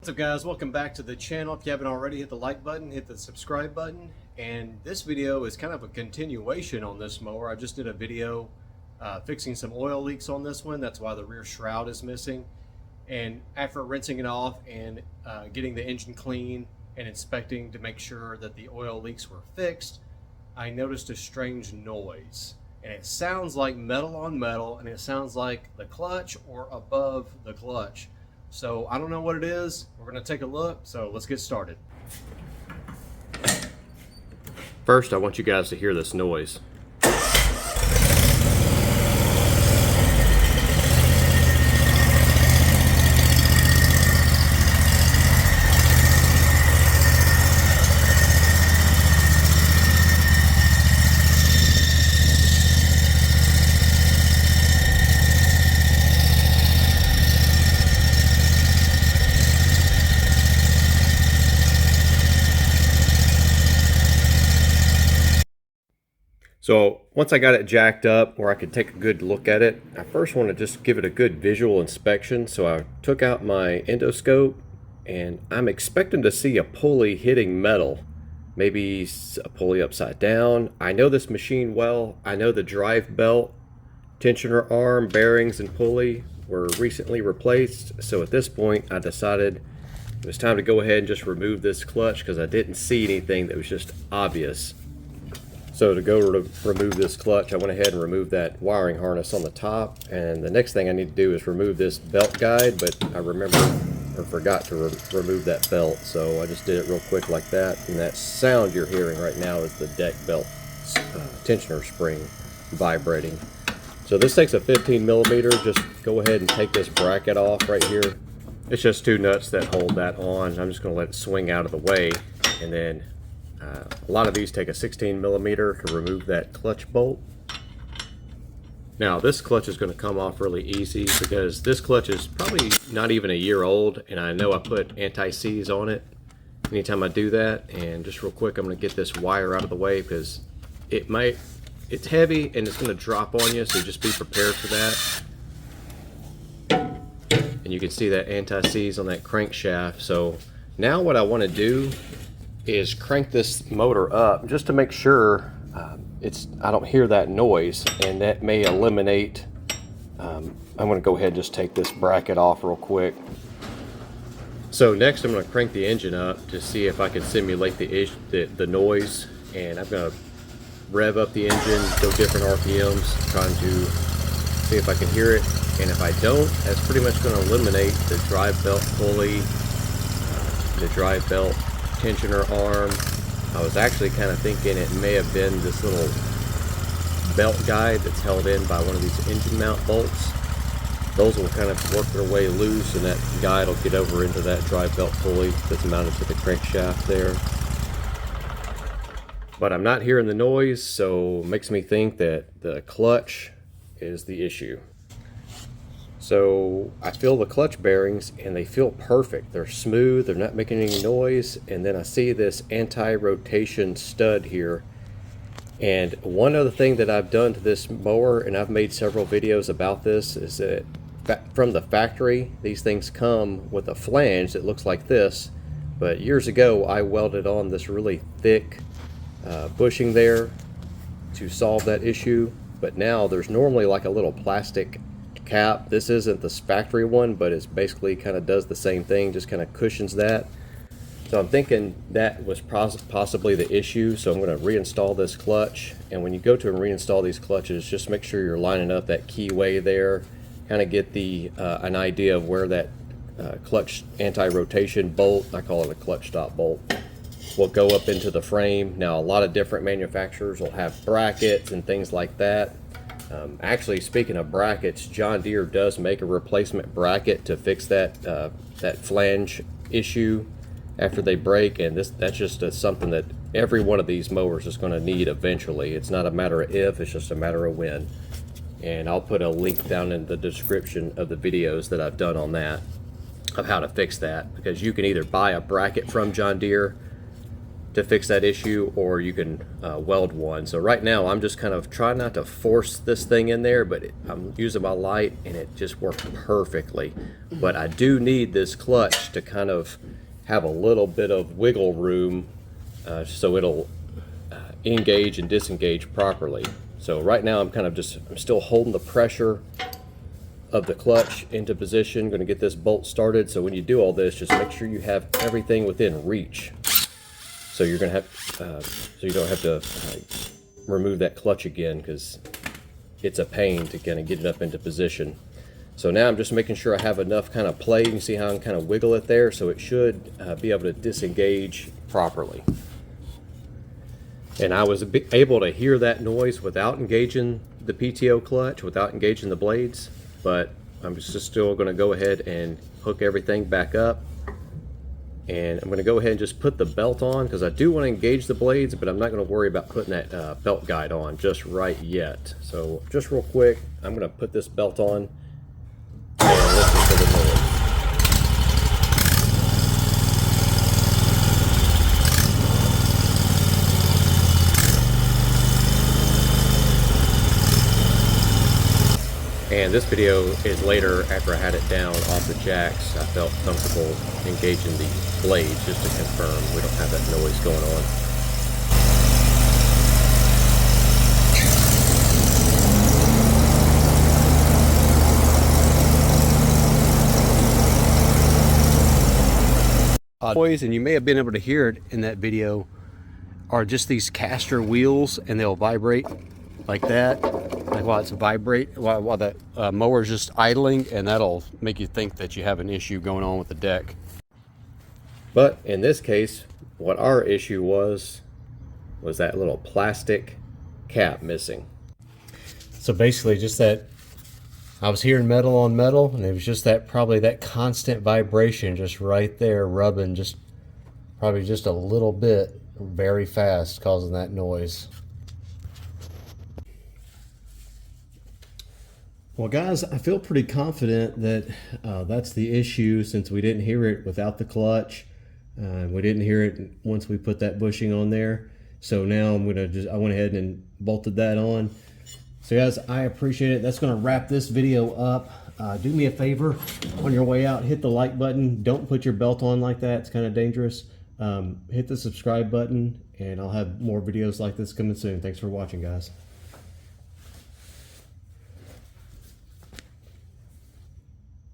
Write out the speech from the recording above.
What's up, guys? Welcome back to the channel. If you haven't already, hit the like button, hit the subscribe button. And this video is kind of a continuation on this mower. I just did a video fixing some oil leaks on this one. That's why the rear shroud is missing. And after rinsing it off and getting the engine clean and inspecting to make sure that the oil leaks were fixed, I noticed a strange noise. And it sounds like metal on metal, and it sounds like the clutch or above the clutch. So I don't know what it is. We're going to take a look. So let's get started. First, I want you guys to hear this noise. So once I got it jacked up where I could take a good look at it, I first want to just give it a good visual inspection. So I took out my endoscope and I'm expecting to see a pulley hitting metal, maybe a pulley upside down. I know this machine well. I know the drive belt, tensioner arm, bearings, and pulley were recently replaced. So at this point I decided it was time to go ahead and just remove this clutch because I didn't see anything that was just obvious. So to go to remove this clutch, I went ahead and removed that wiring harness on the top. And the next thing I need to do is remove this belt guide, but I forgot to remove that belt. So I just did it real quick like that. And that sound you're hearing right now is the deck belt tensioner spring vibrating. So this takes a 15mm. Just go ahead and take this bracket off right here. It's just two nuts that hold that on. I'm just going to let it swing out of the way, and then a lot of these take a 16mm to remove that clutch bolt. Now this clutch is going to come off really easy because this clutch is probably not even a year old, and I know I put anti-seize on it anytime I do that. And just real quick, I'm going to get this wire out of the way because it's heavy and it's going to drop on you, so just be prepared for that. And you can see that anti-seize on that crankshaft. So now what I want to do is crank this motor up just to make sure I don't hear that noise, and that may eliminate. I'm going to go ahead and just take this bracket off real quick. So next I'm going to crank the engine up to see if I can simulate the noise, and I'm going to rev up the engine, go different RPMs, trying to see if I can hear it. And if I don't, that's pretty much going to eliminate the drive belt pulley, the drive belt tensioner arm. I was actually kind of thinking it may have been this little belt guide that's held in by one of these engine mount bolts. Those will kind of work their way loose, and that guide will get over into that drive belt pulley that's mounted to the crankshaft there. But I'm not hearing the noise, so it makes me think that the clutch is the issue. So I feel the clutch bearings and they feel perfect. They're smooth, they're not making any noise. And then I see this anti-rotation stud here. And one other thing that I've done to this mower, and I've made several videos about this, is that from the factory, these things come with a flange that looks like this. But years ago, I welded on this really thick bushing there to solve that issue. But now there's normally like a little plastic cap. This isn't this factory one, but it's basically kind of does the same thing, just kind of cushions that. So I'm thinking that was possibly the issue. So I'm going to reinstall this clutch, and when you go to reinstall these clutches, just make sure you're lining up that keyway there, kind of get the an idea of where that clutch anti-rotation bolt, I call it a clutch stop bolt, will go up into the frame. Now a lot of different manufacturers will have brackets and things like that. Actually, speaking of brackets, John Deere does make a replacement bracket to fix that that flange issue after they break, and that's just something that every one of these mowers is going to need eventually. It's not a matter of if, it's just a matter of when. And I'll put a link down in the description of the videos that I've done on that, of how to fix that, because you can either buy a bracket from John Deere to fix that issue, or you can weld one. So right now I'm just kind of trying not to force this thing in there, but I'm using my light and it just worked perfectly. But I do need this clutch to kind of have a little bit of wiggle room so it'll engage and disengage properly. So right now I'm still holding the pressure of the clutch into position. Going to get this bolt started. So when you do all this, just make sure you have everything within reach. So you're going to have, so you don't have to remove that clutch again, because it's a pain to kind of get it up into position. So now I'm just making sure I have enough kind of play. You can see how I can kind of wiggle it there, so it should be able to disengage properly. And I was able to hear that noise without engaging the PTO clutch, without engaging the blades, but I'm just still going to go ahead and hook everything back up. And I'm going to go ahead and just put the belt on, because I do want to engage the blades, but I'm not going to worry about putting that belt guide on just right yet. So just real quick, I'm going to put this belt on and listen for the noise. And this video is later after I had it down off the jacks. I felt comfortable engaging the blades just to confirm we don't have that noise going on. Noise, and you may have been able to hear it in that video, are just these caster wheels, and they'll vibrate like that, like while the mower is just idling, and that'll make you think that you have an issue going on with the deck. But in this case, what our issue was that little plastic cap missing. So basically just that, I was hearing metal on metal, and it was just that, probably that constant vibration just right there rubbing, just probably just a little bit very fast, causing that noise. Well guys, I feel pretty confident that that's the issue, since we didn't hear it without the clutch. We didn't hear it once we put that bushing on there. So now I went ahead and bolted that on. So guys, I appreciate it. That's gonna wrap this video up. Do me a favor, on your way out, hit the like button. Don't put your belt on like that, it's kind of dangerous. Hit the subscribe button, and I'll have more videos like this coming soon. Thanks for watching, guys.